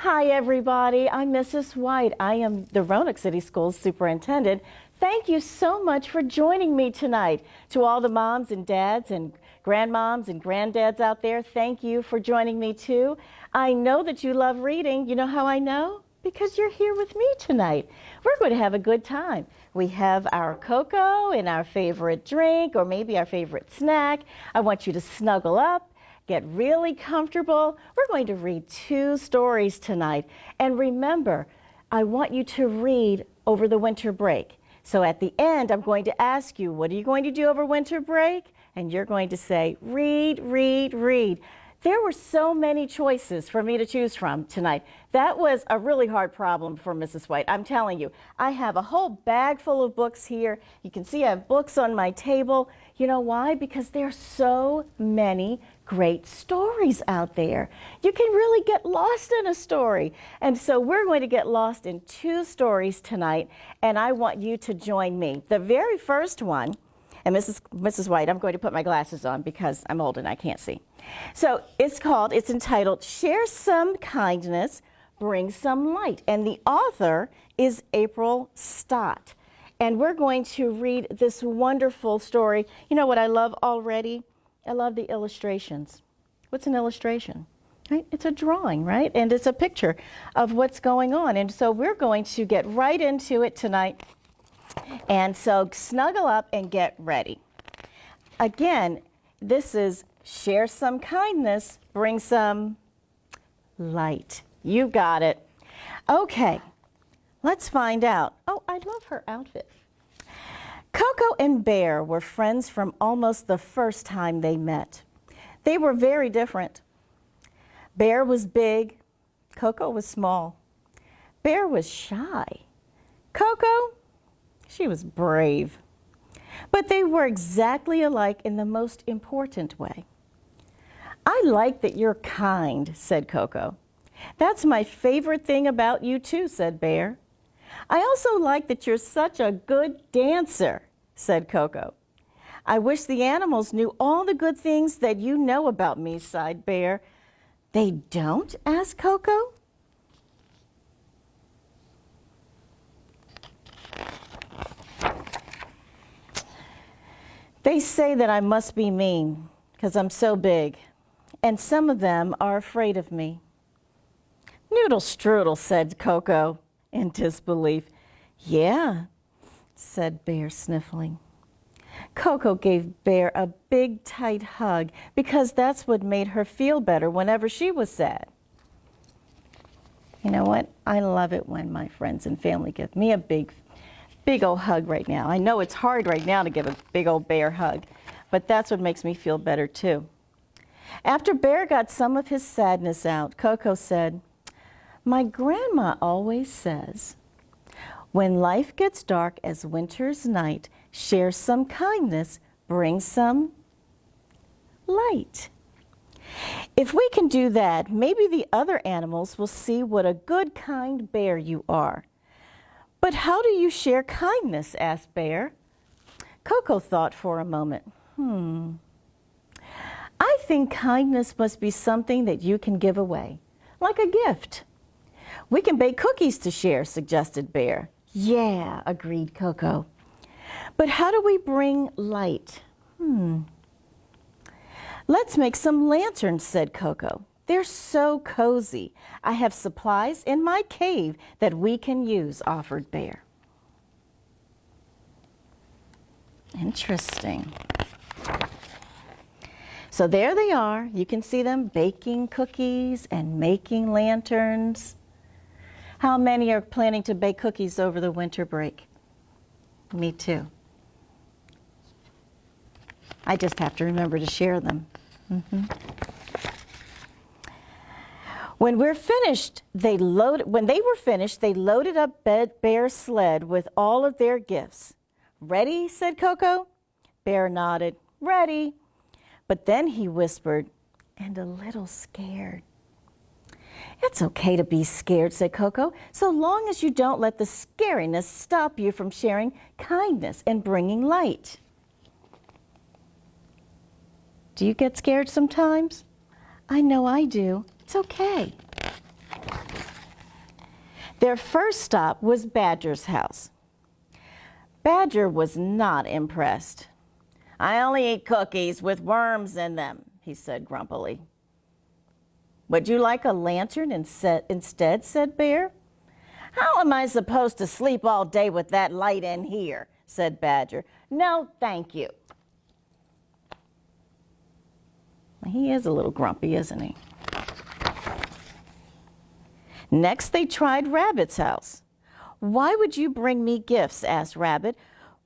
Hi everybody, I'm Mrs. White. I am the Roanoke City Schools Superintendent. Thank you so much for joining me tonight. To all the moms and dads and grandmoms and granddads out there, thank you for joining me too. I know that you love reading. You know how I know? Because you're here with me tonight. We're going to have a good time. We have our cocoa and our favorite drink or maybe our favorite snack. I want you to snuggle up, get really comfortable. We're going to read 2 stories tonight. And remember, I want you to read over the winter break. So at the end, I'm going to ask you, what are you going to do over winter break? And you're going to say, read, read, read. There were so many choices for me to choose from tonight. That was a really hard problem for Mrs. White. I'm telling you, I have a whole bag full of books here. You can see I have books on my table. You know why? Because there are so many great stories out there. You can really get lost in a story. And so we're going to get lost in 2 stories tonight, and I want you to join me. The very first one, and Mrs. White, I'm going to put my glasses on because I'm old and I can't see. So it's entitled, Share Some Kindness, Bring Some Light. And the author is April Stott. And we're going to read this wonderful story. You know what I love already? I love the illustrations. What's an illustration? Right? It's a drawing, right? And it's a picture of what's going on. And so we're going to get right into it tonight. And so snuggle up and get ready. Again, this is Share Some Kindness, Bring Some Light. You got it. Okay, let's find out. Oh, I love her outfit. Coco and Bear were friends from almost the first time they met. They were very different. Bear was big, Coco was small. Bear was shy. Coco, she was brave. But they were exactly alike in the most important way. I like that you're kind, said Coco. That's my favorite thing about you too, said Bear. I also like that you're such a good dancer, said Coco. I wish the animals knew all the good things that you know about me, sighed Bear. They don't? asked Coco. They say that I must be mean because I'm so big, and some of them are afraid of me. Noodle strudel, said Coco in disbelief. Yeah, said Bear, sniffling. Coco gave Bear a big, tight hug because that's what made her feel better whenever she was sad. You know what? I love it when my friends and family give me a big old hug right now. I know it's hard right now to give a big old Bear hug, but that's what makes me feel better too. After Bear got some of his sadness out, Coco said, my grandma always says, when life gets dark as winter's night, share some kindness, bring some light. If we can do that, maybe the other animals will see what a good, kind bear you are. But how do you share kindness? asked Bear. Coco thought for a moment. I think kindness must be something that you can give away, like a gift. We can bake cookies to share, suggested Bear. Yeah, agreed Coco. But how do we bring light? Let's make some lanterns, said Coco. They're so cozy. I have supplies in my cave that we can use, offered Bear. Interesting. So there they are. You can see them baking cookies and making lanterns. How many are planning to bake cookies over the winter break? Me too. I just have to remember to share them. When they were finished, they loaded up Bear's sled with all of their gifts. Ready? said Coco. Bear nodded. Ready. But then he whispered, and a little scared. It's okay to be scared, said Coco, so long as you don't let the scariness stop you from sharing kindness and bringing light. Do you get scared sometimes? I know I do. It's okay. Their first stop was Badger's house. Badger was not impressed. "I only eat cookies with worms in them," he said grumpily. "Would you like a lantern instead?" said Bear. "How am I supposed to sleep all day with that light in here?" said Badger. "No, thank you." He is a little grumpy, isn't he? Next, they tried Rabbit's house. "Why would you bring me gifts?" asked Rabbit.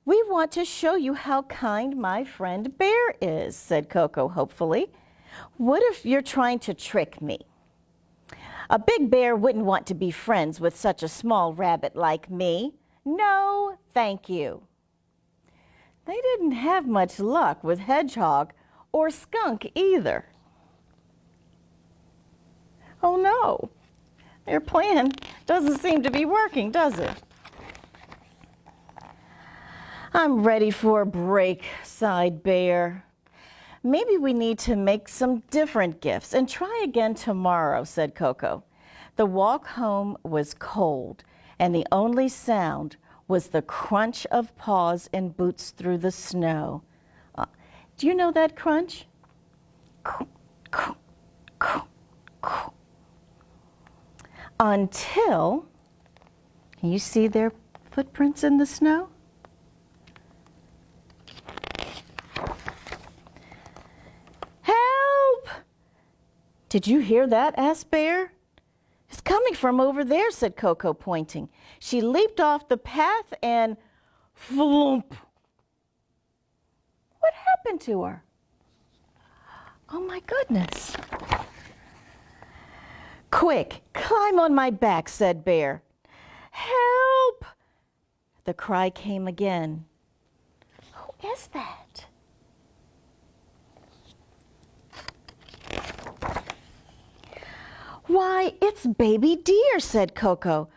"We want to show you how kind my friend Bear is," said Coco hopefully. "What if you're trying to trick me? A big bear wouldn't want to be friends with such a small rabbit like me. No, thank you." They didn't have much luck with Hedgehog or Skunk either. Oh no, their plan doesn't seem to be working, does it? "I'm ready for a break," sighed Bear. "Maybe we need to make some different gifts and try again tomorrow," said Coco. The walk home was cold, and the only sound was the crunch of paws and boots through the snow. Do you know that crunch? Until, can you see their footprints in the snow? "Help! Did you hear that?" asked Bear. "It's coming from over there," said Coco, pointing. She leaped off the path and flump. What happened to her? Oh my goodness. "Quick, climb on my back," said Bear. "Help!" The cry came again. Who is that? "Why, it's Baby Deer," said Coco.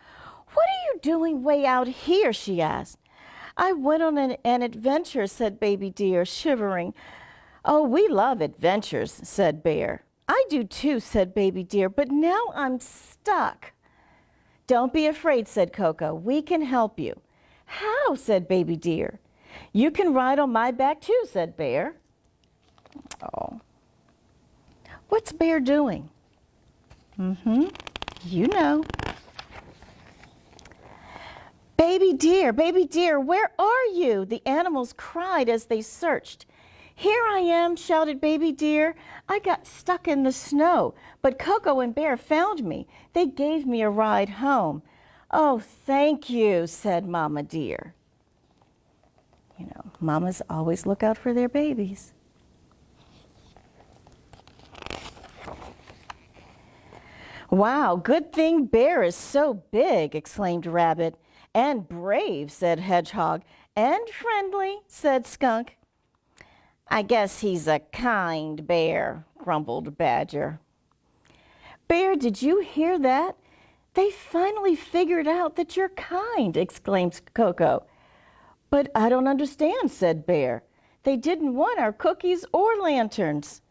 "What are you doing way out here?" she asked. "I went on an adventure," said Baby Deer, shivering. "Oh, we love adventures," said Bear. "I do too," said Baby Deer, "but now I'm stuck." "Don't be afraid," said Coco. "We can help you." "How?" said Baby Deer. "You can ride on my back too," said Bear. Oh. What's Bear doing? You know. Baby Deer, where are you?" the animals cried as they searched. "Here I am," shouted Baby Deer. "I got stuck in the snow, but Coco and Bear found me. They gave me a ride home." "Oh, thank you," said Mama Deer. You know, mamas always look out for their babies. "Wow, good thing Bear is so big," exclaimed Rabbit. "And brave," said Hedgehog. "And friendly," said Skunk. "I guess he's a kind bear," grumbled Badger. "Bear, did you hear that? They finally figured out that you're kind," exclaimed Coco. "But I don't understand," said Bear. "They didn't want our cookies or lanterns."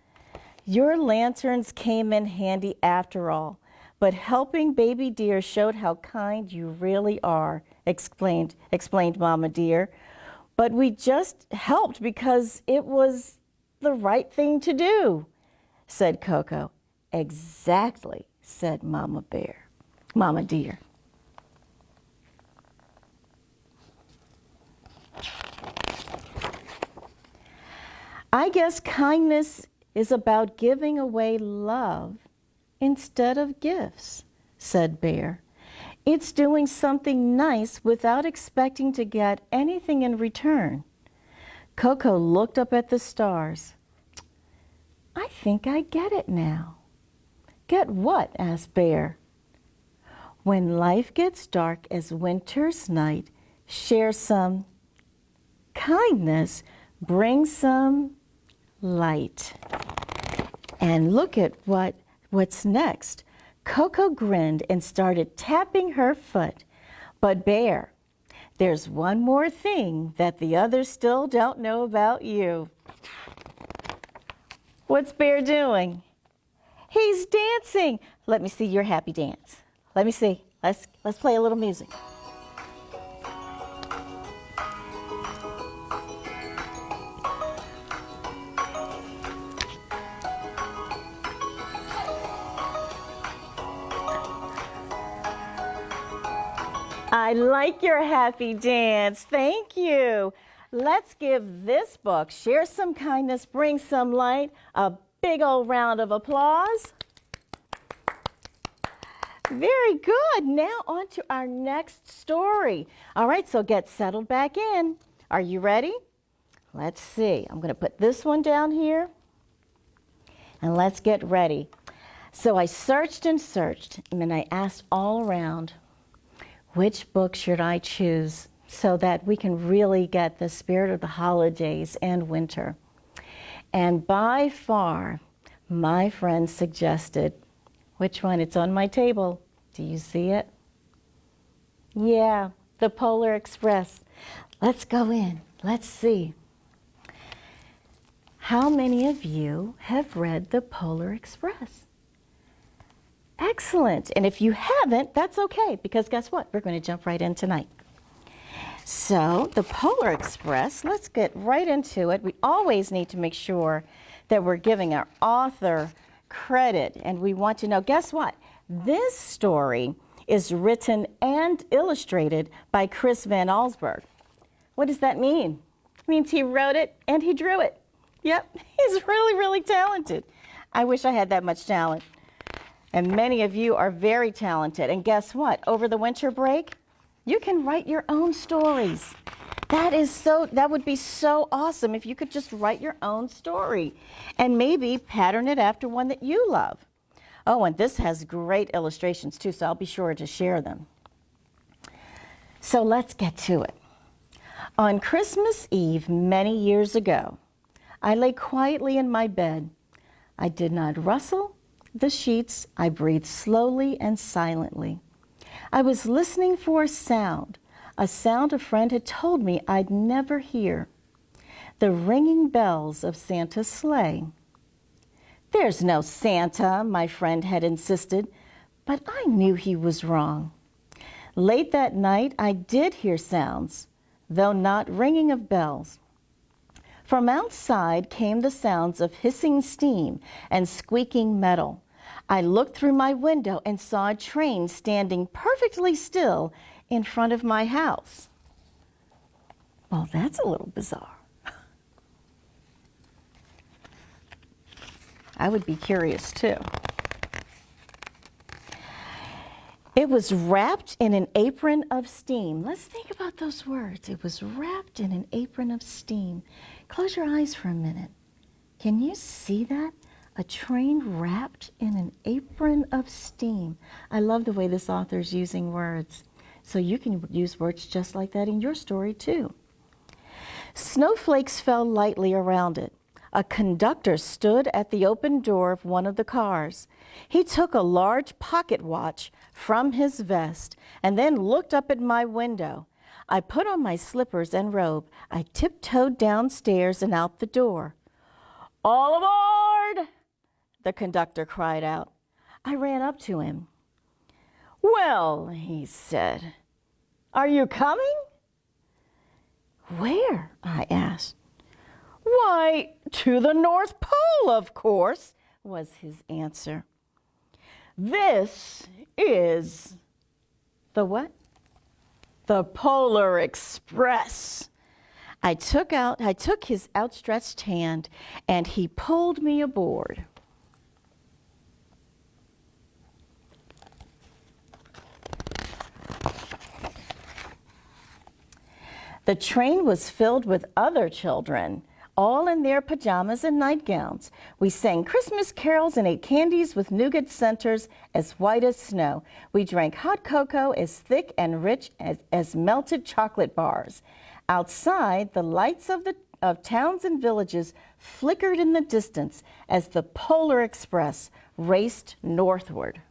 "Your lanterns came in handy after all. But helping Baby Deer showed how kind you really are," explained Mama Deer. "But we just helped because it was the right thing to do," said Coco. "Exactly," said Mama Deer. "I guess kindness is about giving away love instead of gifts," said Bear. "It's doing something nice without expecting to get anything in return." Coco looked up at the stars. "I think I get it now." "Get what?" asked Bear. "When life gets dark as winter's night, share some kindness, bring some light." And look at what's next. Coco grinned and started tapping her foot. "But Bear, there's one more thing that the others still don't know about you." What's Bear doing? He's dancing. Let me see your happy dance. Let me see. Let's play a little music. I like your happy dance. Thank you. Let's give this book, Share Some Kindness, Bring Some Light, a big old round of applause. Very good. Now on to our next story. All right, so get settled back in. Are you ready? Let's see. I'm going to put this one down here. And let's get ready. So I searched and searched, and then I asked all around, which book should I choose so that we can really get the spirit of the holidays and winter? And by far, my friend suggested, which one? It's on my table. Do you see it? Yeah, the Polar Express. Let's go in. Let's see. How many of you have read the Polar Express? Excellent. And if you haven't, that's okay, because guess what? We're going to jump right in tonight. So the Polar Express, let's get right into it. We always need to make sure that we're giving our author credit, and we want to know, guess what? This story is written and illustrated by Chris Van Allsburg. What does that mean? It means he wrote it and he drew it. Yep, he's really, really talented. I wish I had that much talent. And many of you are very talented. And guess what? Over the winter break, you can write your own stories. That would be so awesome if you could just write your own story and maybe pattern it after one that you love. Oh, and this has great illustrations too, so I'll be sure to share them. So let's get to it. On Christmas Eve many years ago, I lay quietly in my bed. I did not rustle the sheets. I breathed slowly and silently. I was listening for a sound a friend had told me I'd never hear. The ringing bells of Santa's sleigh. There's no Santa, my friend had insisted, but I knew he was wrong. Late that night, I did hear sounds, though not ringing of bells. From outside came the sounds of hissing steam and squeaking metal. I looked through my window and saw a train standing perfectly still in front of my house. Well, that's a little bizarre. I would be curious too. It was wrapped in an apron of steam. Let's think about those words. It was wrapped in an apron of steam. Close your eyes for a minute. Can you see that? A train wrapped in an apron of steam. I love the way this author is using words. So you can use words just like that in your story too. Snowflakes fell lightly around it. A conductor stood at the open door of one of the cars. He took a large pocket watch from his vest and then looked up at my window. I put on my slippers and robe. I tiptoed downstairs and out the door. All aboard! The conductor cried out. I ran up to him. Well, he said, are you coming? Where? I asked. Why, to the North Pole, of course, was his answer. This is the what? The Polar Express. I took his outstretched hand and he pulled me aboard. The train was filled with other children, all in their pajamas and nightgowns. We sang Christmas carols and ate candies with nougat centers as white as snow. We drank hot cocoa as thick and rich as melted chocolate bars. Outside, the lights of towns and villages flickered in the distance as the Polar Express raced northward.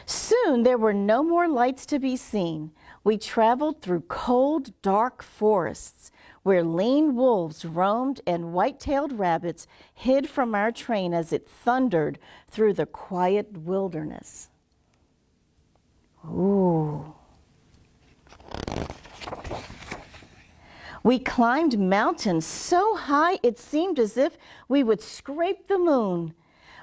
Soon there were no more lights to be seen. We traveled through cold, dark forests. where lean wolves roamed and white-tailed rabbits hid from our train as it thundered through the quiet wilderness. Ooh. We climbed mountains so high it seemed as if we would scrape the moon.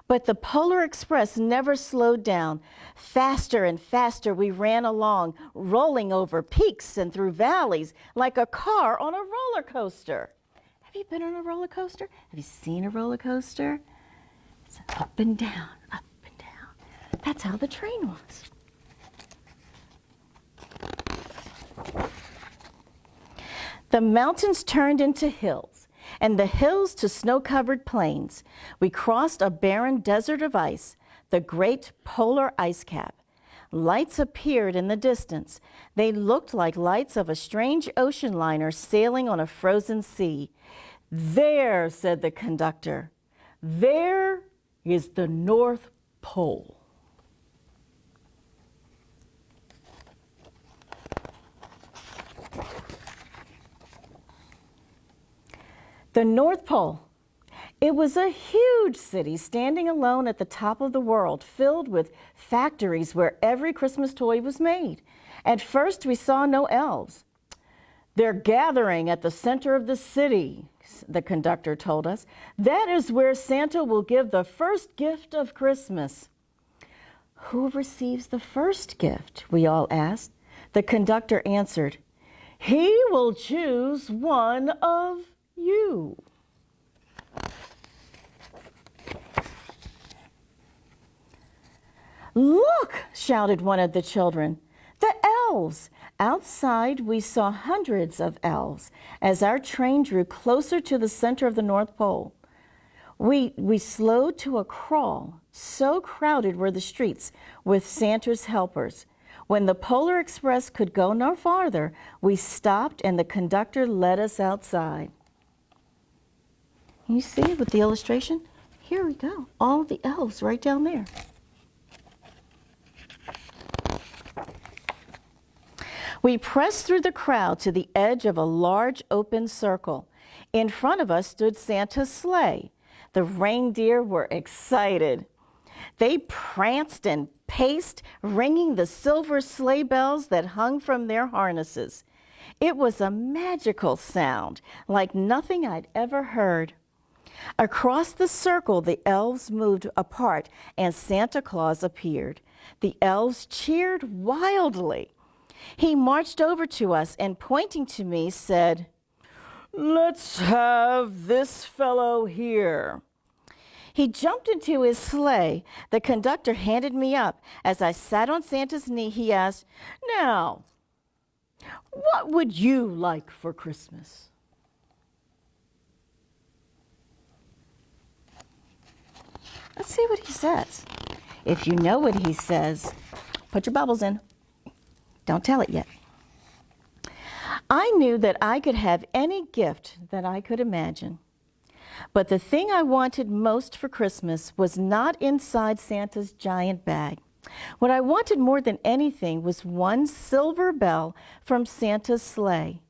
But the Polar Express never slowed down. Faster and faster we ran along, rolling over peaks and through valleys like a car on a roller coaster. Have you been on a roller coaster? Have you seen a roller coaster? It's up and down, up and down. That's how the train was. The mountains turned into hills, and the hills to snow-covered plains. We crossed a barren desert of ice, the great polar ice cap. Lights appeared in the distance. They looked like lights of a strange ocean liner sailing on a frozen sea. "There," said the conductor, "there is the North Pole." The North Pole. It was a huge city standing alone at the top of the world, filled with factories where every Christmas toy was made. At first, we saw no elves. "They're gathering at the center of the city," the conductor told us. "That is where Santa will give the first gift of Christmas." "Who receives the first gift?" we all asked. The conductor answered, "He will choose one of you." "Look!" shouted one of the children. "The elves!" Outside, we saw hundreds of elves as our train drew closer to the center of the North Pole. We slowed to a crawl. So crowded were the streets with Santa's helpers. When the Polar Express could go no farther, we stopped and the conductor led us outside. You see with the illustration? Here we go. All the elves right down there. We pressed through the crowd to the edge of a large open circle. In front of us stood Santa's sleigh. The reindeer were excited. They pranced and paced, ringing the silver sleigh bells that hung from their harnesses. It was a magical sound, like nothing I'd ever heard. Across the circle, the elves moved apart and Santa Claus appeared. The elves cheered wildly. He marched over to us and, pointing to me, said, "Let's have this fellow here." He jumped into his sleigh. The conductor handed me up. As I sat on Santa's knee, he asked, "Now, what would you like for Christmas?" Let's see what he says. If you know what he says, put your bubbles in. Don't tell it yet. I knew that I could have any gift that I could imagine. But the thing I wanted most for Christmas was not inside Santa's giant bag. What I wanted more than anything was one silver bell from Santa's sleigh.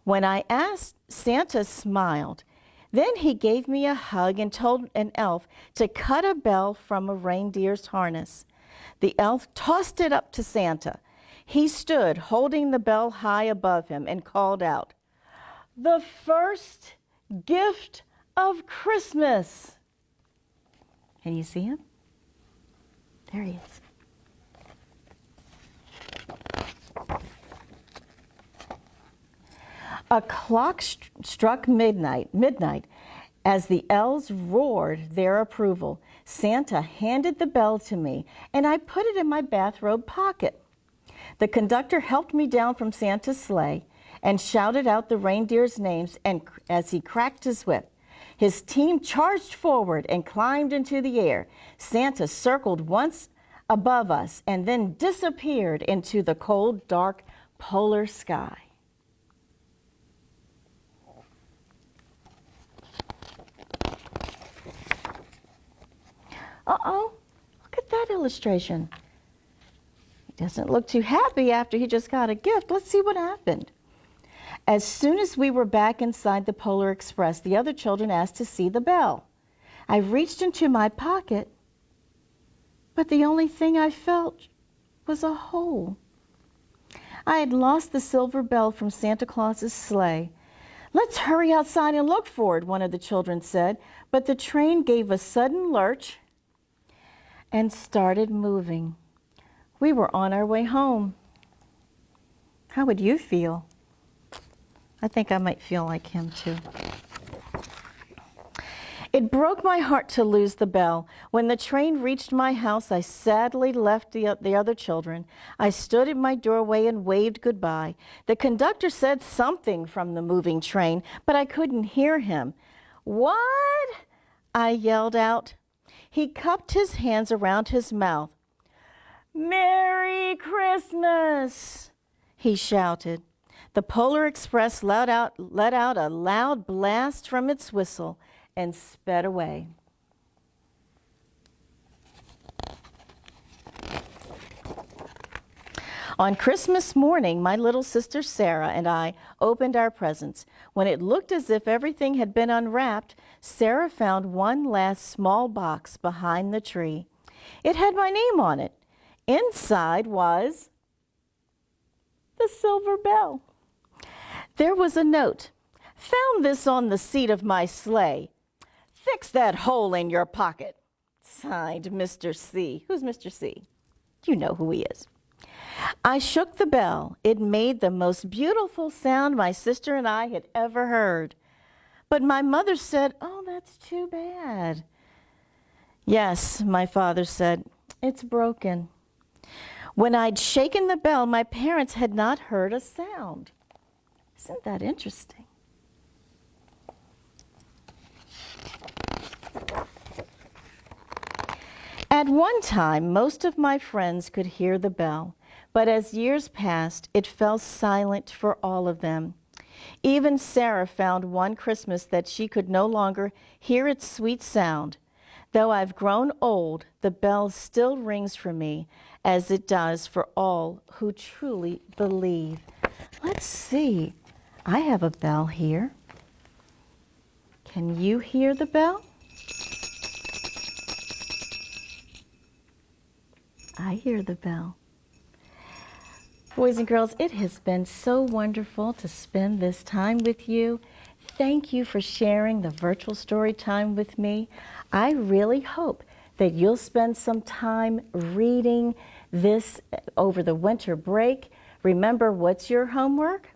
When I asked, Santa smiled. Then he gave me a hug and told an elf to cut a bell from a reindeer's harness. The elf tossed it up to Santa. He stood holding the bell high above him and called out, "The first gift of Christmas." Can you see him? There he is. A clock struck midnight. As the elves roared their approval. Santa handed the bell to me, and I put it in my bathrobe pocket. The conductor helped me down from Santa's sleigh and shouted out the reindeers' names as he cracked his whip. His team charged forward and climbed into the air. Santa circled once above us and then disappeared into the cold, dark polar sky. Uh-oh, look at that illustration. He doesn't look too happy after he just got a gift. Let's see what happened. As soon as we were back inside the Polar Express, the other children asked to see the bell. I reached into my pocket, but the only thing I felt was a hole. I had lost the silver bell from Santa Claus's sleigh. "Let's hurry outside and look for it," one of the children said, but the train gave a sudden lurch and started moving. We were on our way home. How would you feel? I think I might feel like him too. It broke my heart to lose the bell. When the train reached my house, I sadly left the other children. I stood in my doorway and waved goodbye. The conductor said something from the moving train, but I couldn't hear him. "What?" I yelled out. He cupped his hands around his mouth. "Merry Christmas!" he shouted. The Polar Express let out a loud blast from its whistle and sped away. On Christmas morning, my little sister Sarah and I opened our presents. When it looked as if everything had been unwrapped, Sarah found one last small box behind the tree. It had my name on it. Inside was the silver bell. There was a note. "Found this on the seat of my sleigh. Fix that hole in your pocket." Signed, Mr. C. Who's Mr. C? You know who he is. I shook the bell. It made the most beautiful sound my sister and I had ever heard. But my mother said, "Oh, that's too bad." "Yes," my father said, "it's broken." When I'd shaken the bell, my parents had not heard a sound. Isn't that interesting? At one time, most of my friends could hear the bell, but as years passed, it fell silent for all of them. Even Sarah found one Christmas that she could no longer hear its sweet sound. Though I've grown old, the bell still rings for me, as it does for all who truly believe. Let's see. I have a bell here. Can you hear the bell? I hear the bell. Boys and girls, it has been so wonderful to spend this time with you. Thank you for sharing the virtual story time with me. I really hope that you'll spend some time reading this over the winter break. Remember, what's your homework?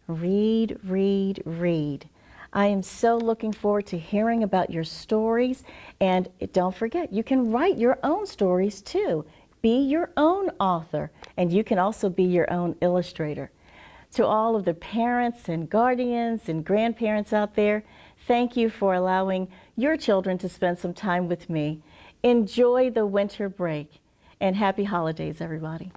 Read, read, read. I am so looking forward to hearing about your stories. And don't forget, you can write your own stories too. Be your own author, and you can also be your own illustrator. To all of the parents and guardians and grandparents out there, thank you for allowing your children to spend some time with me. Enjoy the winter break, and happy holidays, everybody.